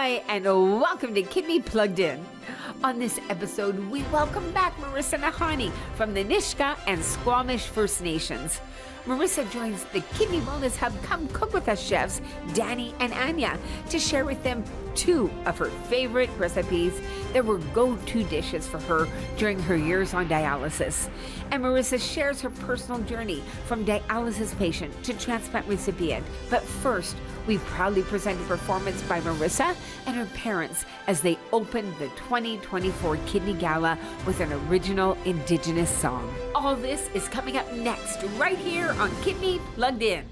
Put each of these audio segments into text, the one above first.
Hi, and welcome to Kidney Plugged In. On this episode, we welcome back Marissa Nahanee from the Nisga'a and Squamish First Nations. Marissa joins the Kidney Wellness Hub Come Cook With Us chefs, Dani and Anja, to share with them two of her favorite recipes that were go-to dishes for her during her years on dialysis. And Marissa shares her personal journey from dialysis patient to transplant recipient. But first, we proudly present a performance by Marissa and her parents as they opened the 2024 Kidney Gala with an original Indigenous song. All this is coming up next, right here on Kidney Plugged In.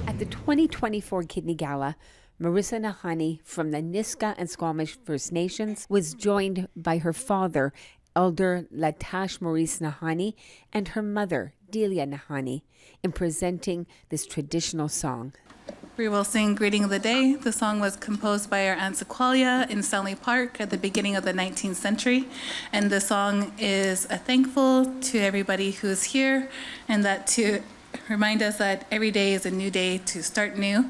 At the 2024 Kidney Gala, Marissa Nahanee from the Nisga'a and Squamish First Nations was joined by her father, Elder Latash Maurice Nahanee, and her mother, Deliah Nahanee, in presenting this traditional song. We will sing Greeting of the Day. The song was composed by our Aunt Sequoia in Stanley Park at the beginning of the 19th century. And the song is a thankful to everybody who's here, and that to remind us that every day is a new day to start new.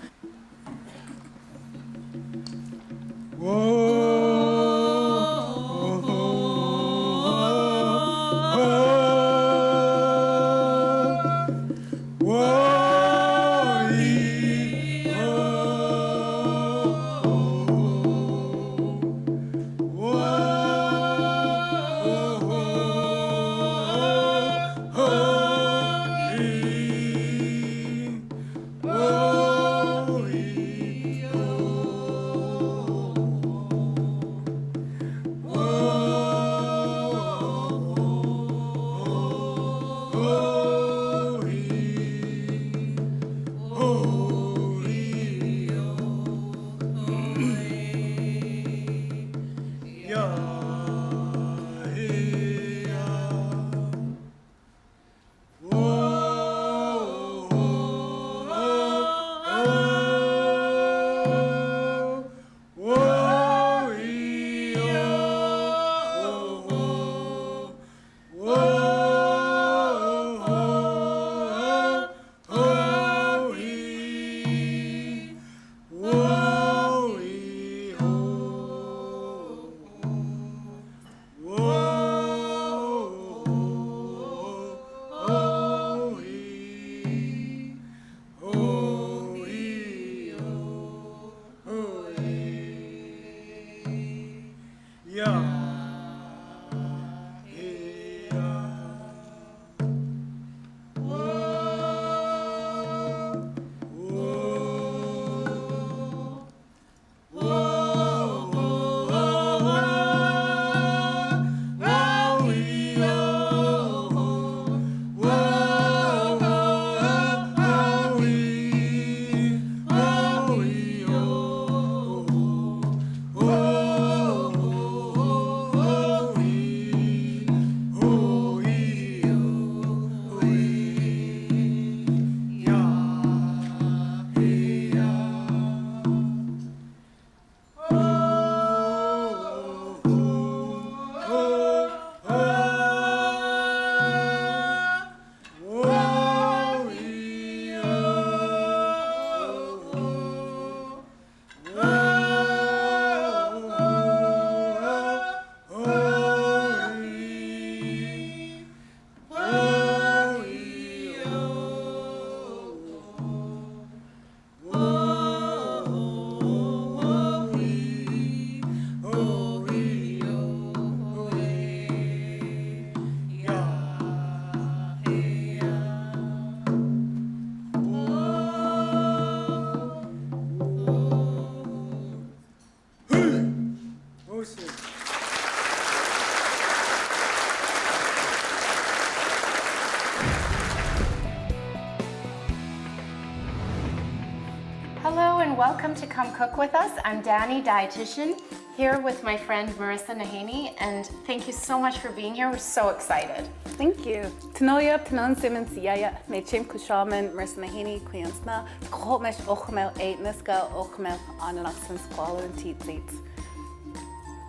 Hello and welcome to Come Cook With Us. I'm Dani, dietitian, here with my friend Marissa Nahanee, and thank you so much for being here. We're so excited. Thank you. Tanoia, Tanon Simmons, Yaya, Mechim Kushaman, Marissa Nahanee, Queensna, Squamish, Ochmel, 8 Nisga'a, Ochmel, Analaxan, Squallow, and Teat Seats.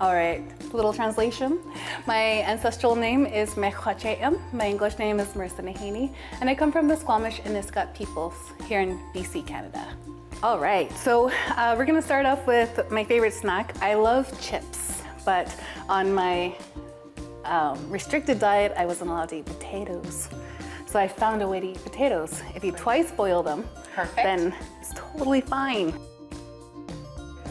All right, little translation. My ancestral name is Mechwache'em. My English name is Marissa Nahanee, and I come from the Squamish and Nisga'a peoples here in BC, Canada. All right, so we're gonna start off with my favorite snack. I love chips, but on my restricted diet, I wasn't allowed to eat potatoes. So I found a way to eat potatoes. If you twice boil them, then it's totally fine.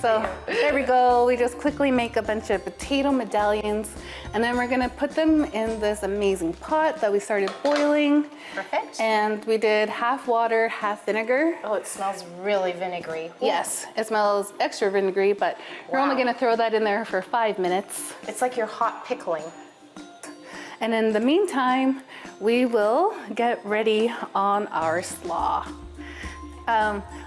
So there we go. We just quickly make a bunch of potato medallions, and then we're gonna put them in this amazing pot that we started boiling. Perfect. And we did half water, half vinegar. Oh, it smells really vinegary. Yes, it smells extra vinegary, but we're only gonna throw that in there for 5 minutes. It's like you're hot pickling. And in the meantime, we will get ready on our slaw.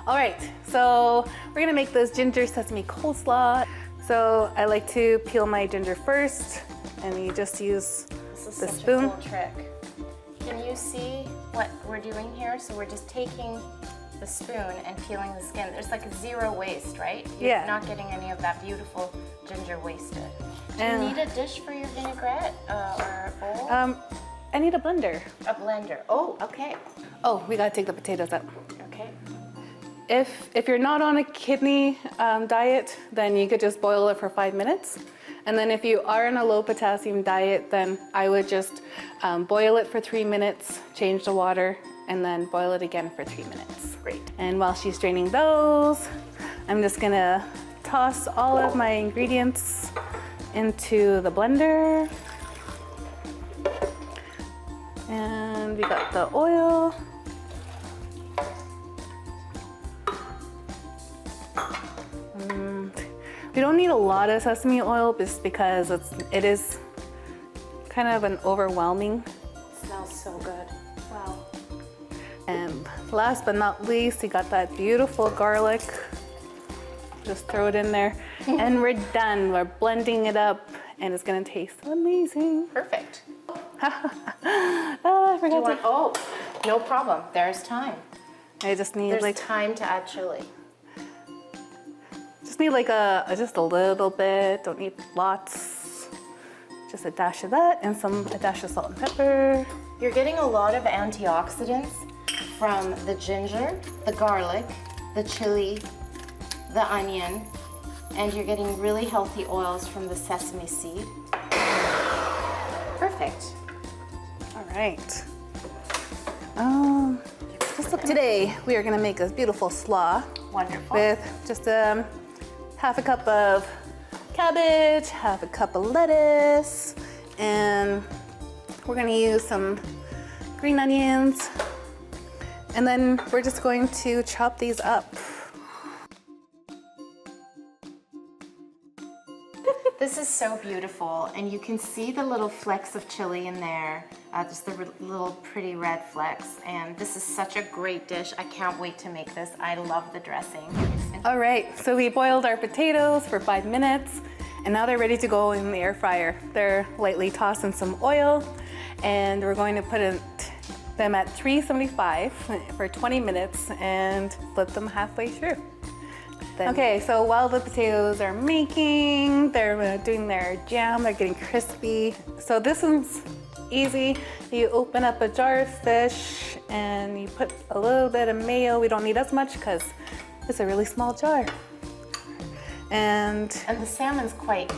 All right, so we're gonna make this ginger sesame coleslaw. So I like to peel my ginger first, and you just use the spoon. A cool trick. Can you see what we're doing here? So we're just taking the spoon and peeling the skin. There's like zero waste, right? You're not getting any of that beautiful ginger wasted. Do you need a dish for your vinaigrette or a bowl? I need a blender. A blender. Oh, okay. Oh, we gotta take the potatoes out. Okay. If you're not on a kidney diet, then you could just boil it for 5 minutes. And then if you are on a low potassium diet, then I would just boil it for 3 minutes, change the water, and then boil it again for 3 minutes. Great. And while she's draining those, I'm just gonna toss all of my ingredients into the blender. And we got the oil. We don't need a lot of sesame oil just because it is kind of an overwhelming. It smells so good. Wow. And last but not least, we got that beautiful garlic. Just throw it in there and we're done. We're blending it up and it's gonna taste amazing. Perfect. I forgot to. Oh, no problem. There's time. I just need There's time to add chili. Just need like just a little bit. Don't need lots. Just a dash of that and a dash of salt and pepper. You're getting a lot of antioxidants from the ginger, the garlic, the chili, the onion, and you're getting really healthy oils from the sesame seed. Perfect. All right. Today we are gonna make a beautiful slaw. Wonderful. With just half a cup of cabbage, half a cup of lettuce, and we're gonna use some green onions. And then we're just going to chop these up. This is so beautiful, and you can see the little flecks of chili in there, just the little pretty red flecks, and this is such a great dish. I can't wait to make this. I love the dressing. All right, so we boiled our potatoes for 5 minutes, and now they're ready to go in the air fryer. They're lightly tossed in some oil, and we're going to put them at 375 for 20 minutes and flip them halfway through. Okay, so while the potatoes are making, they're doing their jam, they're getting crispy. So this one's easy. You open up a jar of fish and you put a little bit of mayo. We don't need as much because it's a really small jar. And the salmon's quite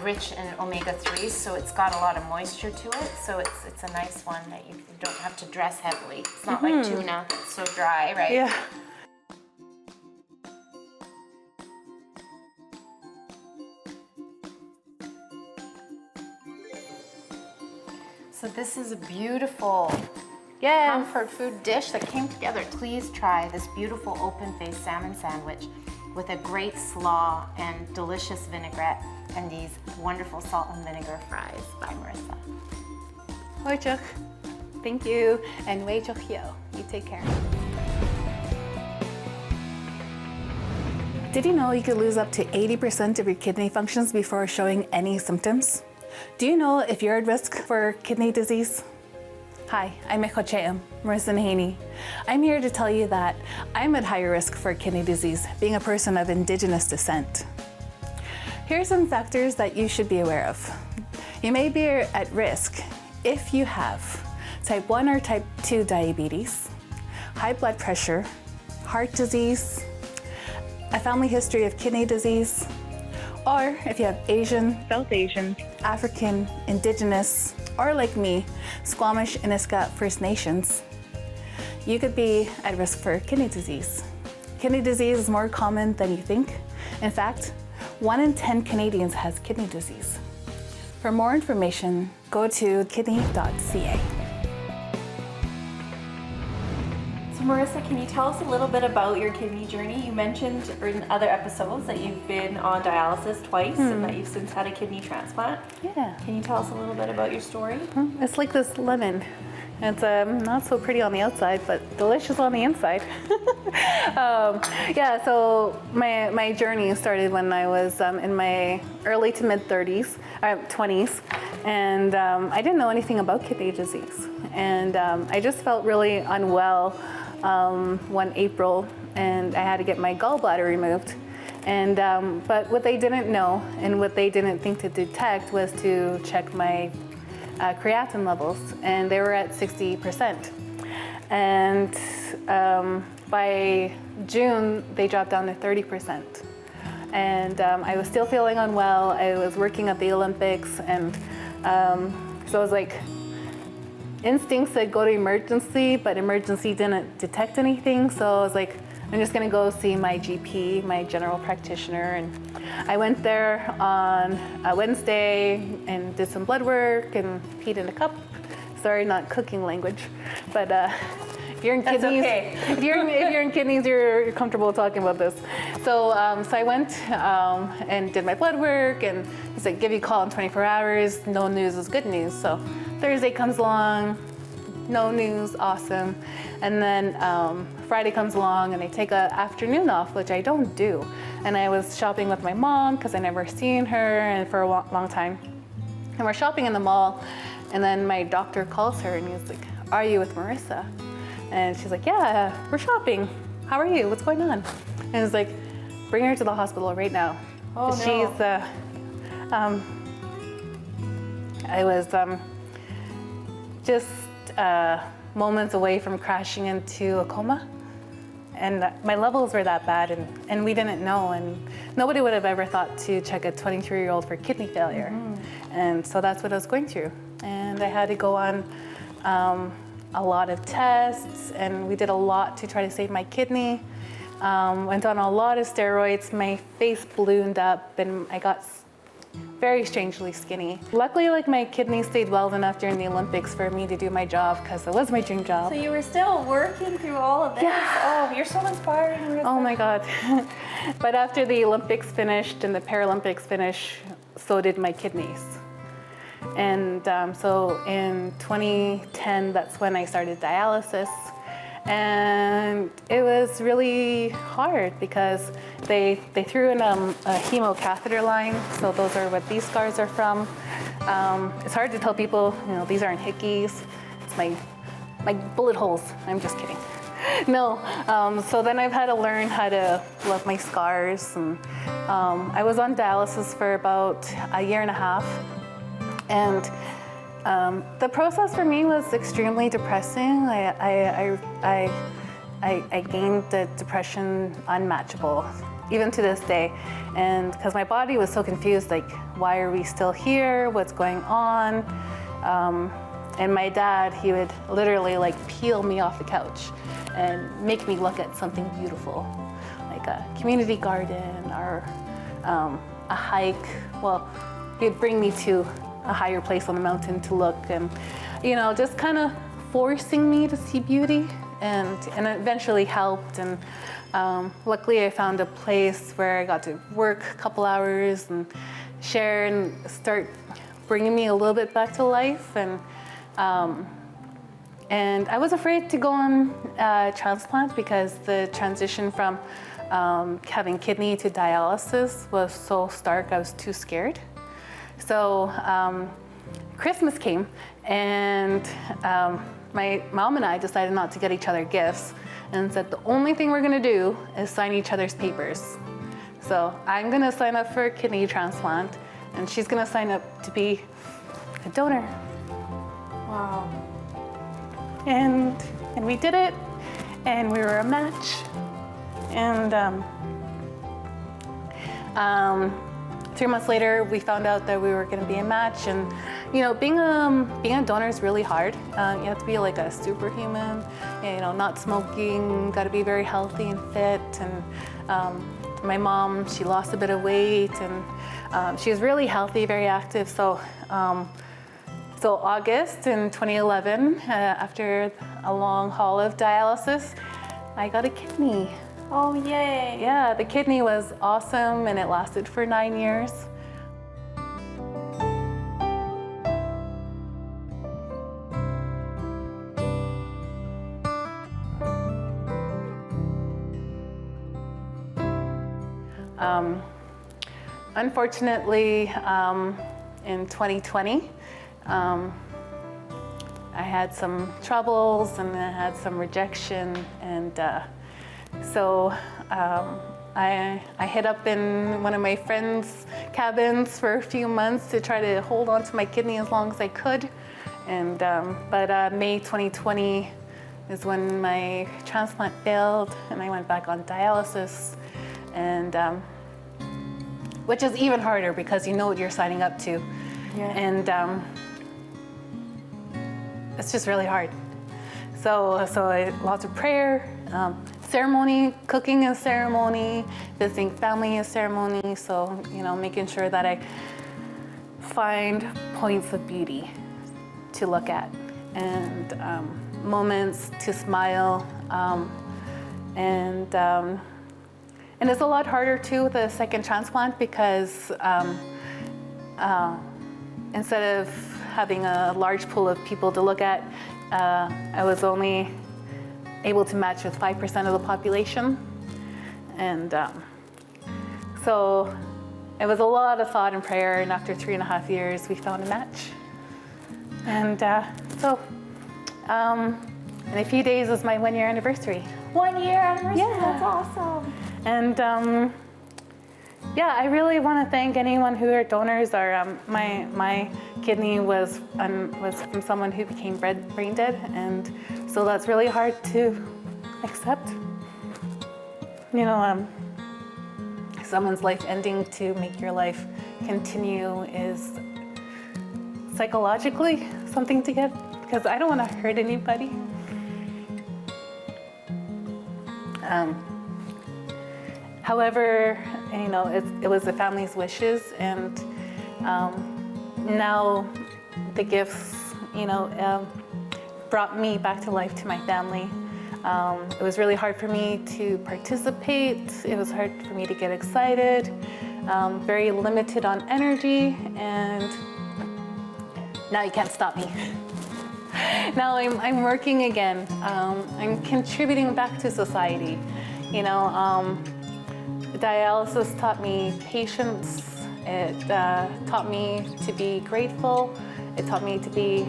rich in omega-3s, so it's got a lot of moisture to it. So it's a nice one that you don't have to dress heavily. It's not like tuna, it's so dry, right? yeah. So this is a beautiful comfort food dish that came together. Please try this beautiful open-faced salmon sandwich with a great slaw and delicious vinaigrette and these wonderful salt and vinegar fries by Marissa. Hoi chuk. Thank you. And wei chuk yo. You take care. Did you know you could lose up to 80% of your kidney functions before showing any symptoms? Do you know if you're at risk for kidney disease? Hi, I'm Marissa Nahanee. I'm here to tell you that I'm at higher risk for kidney disease, being a person of Indigenous descent. Here are some factors that you should be aware of. You may be at risk if you have type 1 or type 2 diabetes, high blood pressure, heart disease, a family history of kidney disease, or if you have Asian, South Asian, African, Indigenous, or like me, Squamish and Nisga'a First Nations, you could be at risk for kidney disease. Kidney disease is more common than you think. In fact, 1 in 10 Canadians has kidney disease. For more information, go to kidney.ca. So Marissa, can you tell us a little bit about your kidney journey? You mentioned in other episodes that you've been on dialysis twice and that you've since had a kidney transplant. Yeah. Can you tell us a little bit about your story? It's like this lemon. It's not so pretty on the outside, but delicious on the inside. Yeah, so my journey started when I was in my early to mid 20s, and I didn't know anything about kidney disease. And I just felt really unwell one April, and I had to get my gallbladder removed. And but what they didn't know and what they didn't think to detect was to check my creatinine levels, and they were at 60%. And by June, they dropped down to 30%. And I was still feeling unwell. I was working at the Olympics, and so I was like, instinct said go to emergency, but emergency didn't detect anything. So I was like, I'm just gonna go see my GP, my general practitioner. And I went there on a Wednesday and did some blood work and peed in a cup. Sorry, not cooking language, but if you're in kidneys, okay. if you're in kidneys, you're comfortable talking about this. So so I went and did my blood work, and he's like, give you a call in 24 hours. No news is good news. So Thursday comes along, no news, awesome. And then Friday comes along and I take an afternoon off, which I don't do. And I was shopping with my mom because I never seen her and for a long time. And we're shopping in the mall, and then my doctor calls her and he's like, are you with Marissa? And she's like, yeah, we're shopping. How are you? What's going on? And he's like, bring her to the hospital right now. Oh, no. She's, I was just moments away from crashing into a coma. And my levels were that bad, and we didn't know, and nobody would have ever thought to check a 23-year-old for kidney failure. And so that's what I was going through. And I had to go on a lot of tests, and we did a lot to try to save my kidney. Went on a lot of steroids, my face ballooned up, and I got very strangely skinny. Luckily, like, my kidney stayed well enough during the Olympics for me to do my job, because it was my dream job. So you were still working through all of this? Yeah. Oh, you're so inspiring, Marissa. Oh my God. But after the Olympics finished and the Paralympics finished, so did my kidneys. And so in 2010, that's when I started dialysis. And it was really hard because they threw in a hemo catheter line. So those are what these scars are from. It's hard to tell people, you know, these aren't hickeys. It's my bullet holes. I'm just kidding. No, so then I've had to learn how to love my scars. And I was on dialysis for about a year and a half. And the process for me was extremely depressing. I gained the depression unmatchable, even to this day. And because my body was so confused, like, why are we still here? What's going on? And my dad, he would literally like peel me off the couch and make me look at something beautiful, like a community garden or a hike. Well, he'd bring me to a higher place on the mountain to look, and, you know, just kind of forcing me to see beauty, and it eventually helped. And luckily I found a place where I got to work a couple hours and share and start bringing me a little bit back to life. And I was afraid to go on transplant because the transition from having kidney to dialysis was so stark. I was too scared. So Christmas came, and my mom and I decided not to get each other gifts, and said the only thing we're gonna do is sign each other's papers. So I'm gonna sign up for a kidney transplant, and she's gonna sign up to be a donor. Wow. And we did it, and we were a match. And 3 months later, we found out that we were going to be a match, and being a donor is really hard. You have to be like a superhuman, not smoking, got to be very healthy and fit. And my mom, she lost a bit of weight, and she was really healthy, very active. So August in 2011, after a long haul of dialysis, I got a kidney. Oh, yay. Yeah, the kidney was awesome, and it lasted for 9 years. Unfortunately, in 2020, I had some troubles and I had some rejection, and so I hid up in one of my friends' cabins for a few months to try to hold on to my kidney as long as I could. And but May 2020 is when my transplant failed, and I went back on dialysis, and which is even harder because you know what you're signing up to. Yeah. And it's just really hard. So lots of prayer, ceremony, cooking is ceremony, visiting family is ceremony. So, making sure that I find points of beauty to look at, and moments to smile, and it's a lot harder too with a second transplant because instead of having a large pool of people to look at, I was only able to match with 5% of the population. And so it was a lot of thought and prayer, and after 3.5 years, we found a match. And in a few days is my 1-year anniversary. 1 year anniversary, Yeah. That's awesome. And I really want to thank anyone who are donors. My kidney was from someone who became brain dead, and so that's really hard to accept. Someone's life ending to make your life continue is psychologically something to get, because I don't want to hurt anybody. However, it was the family's wishes, and now the gifts, brought me back to life, to my family. It was really hard for me to participate. It was hard for me to get excited, very limited on energy, and now you can't stop me. Now I'm working again. I'm contributing back to society. Dialysis taught me patience. It taught me to be grateful. It taught me to be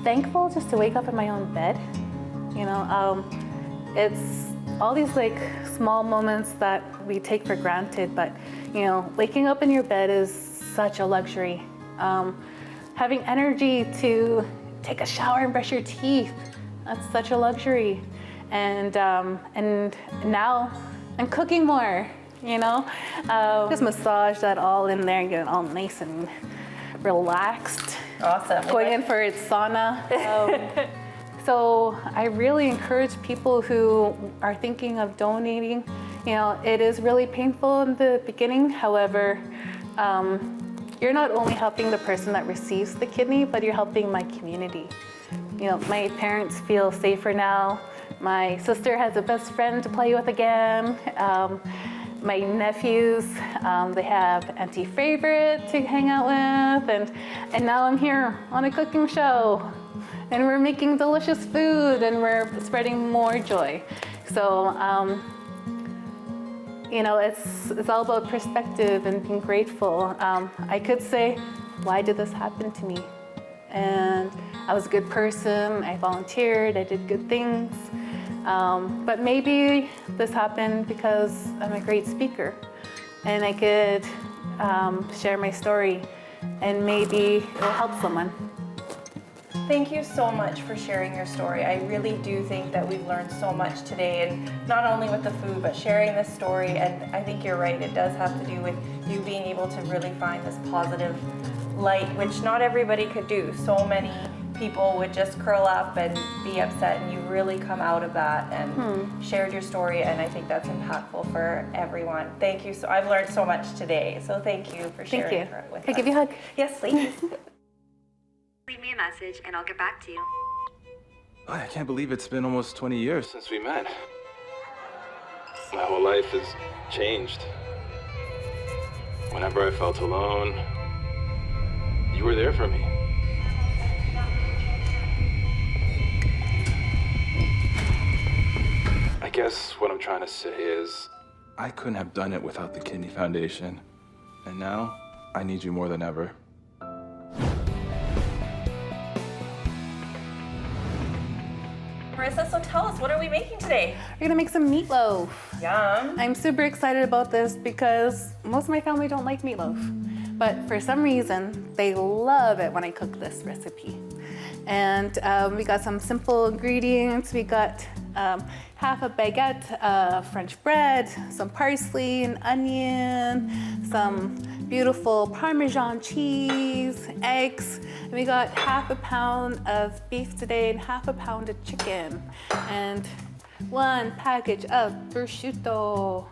thankful just to wake up in my own bed. It's all these small moments that we take for granted, but waking up in your bed is such a luxury. Having energy to take a shower and brush your teeth, that's such a luxury. And now I'm cooking more, Just massage that all in there and get it all nice and relaxed. Awesome. Going in for its sauna. So I really encourage people who are thinking of donating. It is really painful in the beginning. However, you're not only helping the person that receives the kidney, but you're helping my community. My parents feel safer now. My sister has a best friend to play with again. My nephews, they have Auntie Favorite to hang out with, and now I'm here on a cooking show, and we're making delicious food, and we're spreading more joy. So, it's all about perspective and being grateful. I could say, why did this happen to me? And I was a good person, I volunteered, I did good things. But maybe this happened because I'm a great speaker, and I could share my story, and maybe it'll help someone. Thank you so much for sharing your story. I really do think that we've learned so much today, and not only with the food, but sharing this story. And I think you're right, it does have to do with you being able to really find this positive light, which not everybody could do. So many people would just curl up and be upset, and you really come out of that and shared your story, and I think that's impactful for everyone. Thank you. So I've learned so much today, so thank you for sharing it with us. Can I give you a hug? Yes, please. Leave me a message and I'll get back to you. I can't believe it's been almost 20 years since we met. My whole life has changed. Whenever I felt alone, you were there for me. I guess what I'm trying to say is, I couldn't have done it without the Kidney Foundation. And now, I need you more than ever. Marissa, so tell us, what are we making today? We're gonna make some meatloaf. Yum. I'm super excited about this because most of my family don't like meatloaf. But for some reason, they love it when I cook this recipe. And we got some simple ingredients. We got half a baguette of French bread, some parsley and onion, some beautiful Parmesan cheese, eggs. And we got half a pound of beef today and half a pound of chicken. And 1 package of prosciutto.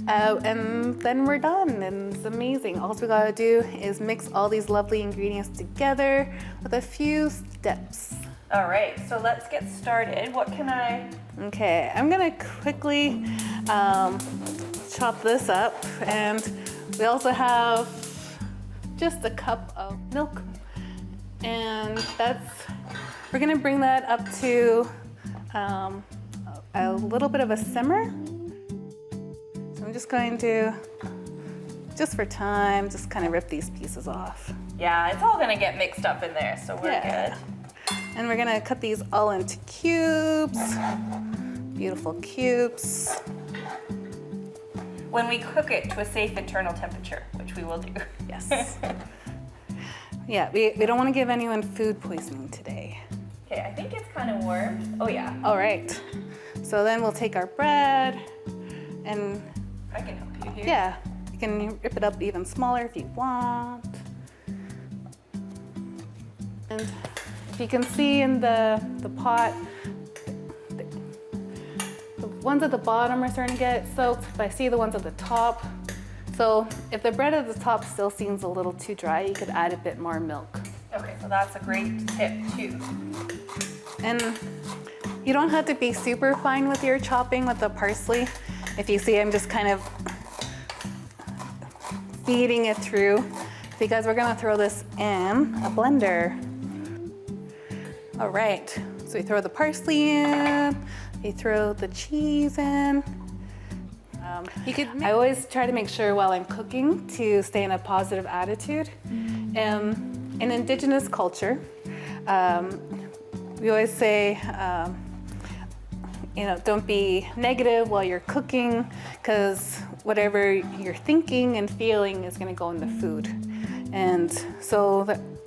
And then we're done, and it's amazing. All we gotta do is mix all these lovely ingredients together with a few steps. All right, so let's get started. What can I? Okay, I'm gonna quickly chop this up, and we also have just a cup of milk, and we're gonna bring that up to a little bit of a simmer. I'm just going to, just for time, just kind of rip these pieces off. Yeah, it's all gonna get mixed up in there, so we're good. And we're gonna cut these all into cubes, beautiful cubes. When we cook it to a safe internal temperature, which we will do. Yes. Yeah, we don't want to give anyone food poisoning today. Okay, I think it's kind of warm. Oh yeah. All right. So then we'll take our bread and I can help you here. yeah, you can rip it up even smaller if you want. And if you can see in the pot, the ones at the bottom are starting to get soaked, but I see the ones at the top. So if the bread at the top still seems a little too dry, you could add a bit more milk. Okay, so that's a great tip too. And you don't have to be super fine with your chopping with the parsley. If you see, I'm just kind of feeding it through because we're gonna throw this in a blender. All right, so we throw the parsley in, we throw the cheese in. I always try to make sure while I'm cooking to stay in a positive attitude. In Indigenous culture, we always say, don't be negative while you're cooking, because whatever you're thinking and feeling is going to go in the food. And so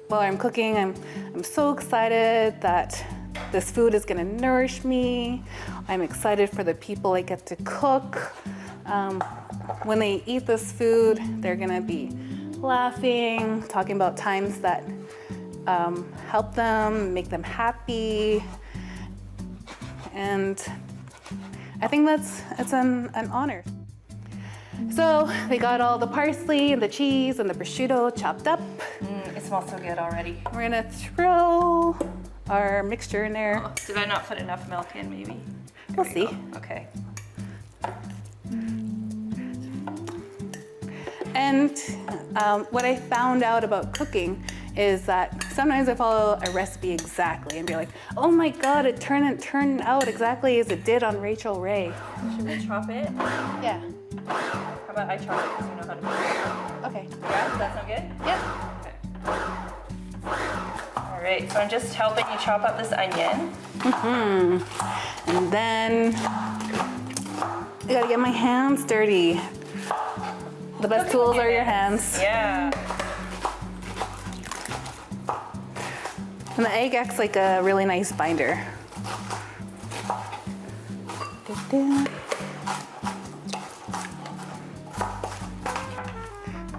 while I'm cooking, I'm so excited that this food is going to nourish me. I'm excited for the people I get to cook. When they eat this food, they're going to be laughing, talking about times that help them, make them happy. And I think it's an honor. So we got all the parsley and the cheese and the prosciutto chopped up. It smells so good already. We're gonna throw our mixture in there. Oh, did I not put enough milk in maybe? We'll see. Go. Okay. And what I found out about cooking is that sometimes I follow a recipe exactly and be like, oh my God, it turned out exactly as it did on Rachel Ray. Should we chop it? Yeah. How about I chop it because you know how to do it? Okay. Yeah, does that sound good? Yeah. Okay. All right, so I'm just helping you chop up this onion. And then I gotta get my hands dirty. The best tools are your hands. Yeah. And the egg acts like a really nice binder.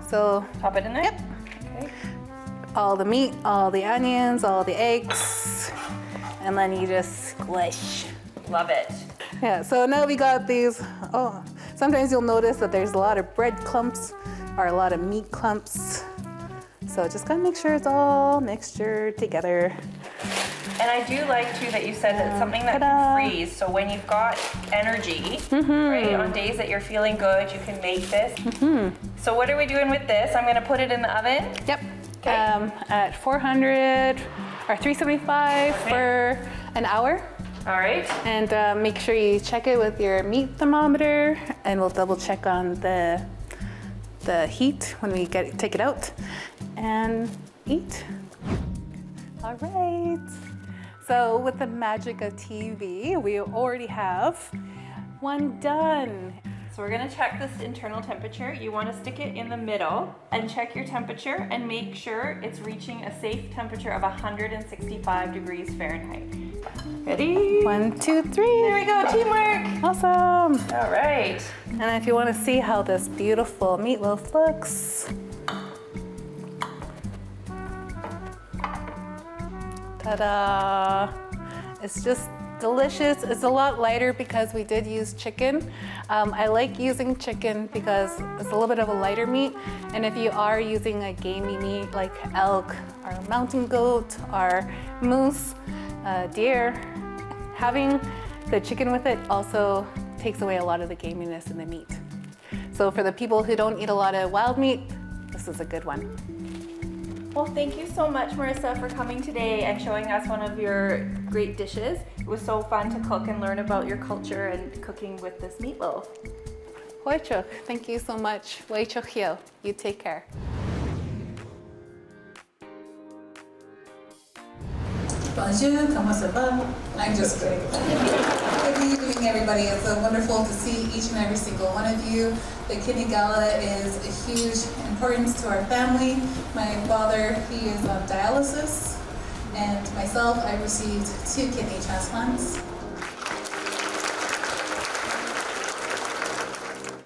So Pop it in there? Yep. Okay. all the meat, all the onions, all the eggs, and then you just squish. Love it. Yeah, so now we got these. Oh, sometimes you'll notice that there's a lot of bread clumps or a lot of meat clumps. So just gotta make sure it's all mixtured together. And I do like too that you said it's something that Ta-da. can freeze. So when you've got energy, right, on days that you're feeling good, you can make this. So what are we doing with this? I'm gonna put it in the oven. Yep. Okay. At 400 or 375 for an hour. All right. And make sure you check it with your meat thermometer, and we'll double check on the heat when we take it out and eat. All right. So with the magic of TV, we already have one done. So we're gonna check this internal temperature. You wanna stick it in the middle and check your temperature and make sure it's reaching a safe temperature of 165 degrees Fahrenheit. Ready? 1, 2, 3. There we go, teamwork. Awesome. All right. And if you want to see how this beautiful meatloaf looks, ta-da! It's just delicious. It's a lot lighter because we did use chicken. I like using chicken because it's a little bit of a lighter meat. And if you are using a gamey meat like elk or mountain goat or moose, deer, having the chicken with it also takes away a lot of the gaminess in the meat. So for the people who don't eat a lot of wild meat, this is a good one. Well, thank you so much, Marissa, for coming today and showing us one of your great dishes. It was so fun to cook and learn about your culture and cooking with this meatloaf. Hoichuk, thank you so much. Hoichuk, you take care. Bonjour, comment ça va? I'm just kidding. Good evening, everybody. It's so wonderful to see each and every single one of you. The Kidney Gala is a huge importance to our family. My father, he is on dialysis, and myself, I received 2 kidney transplants.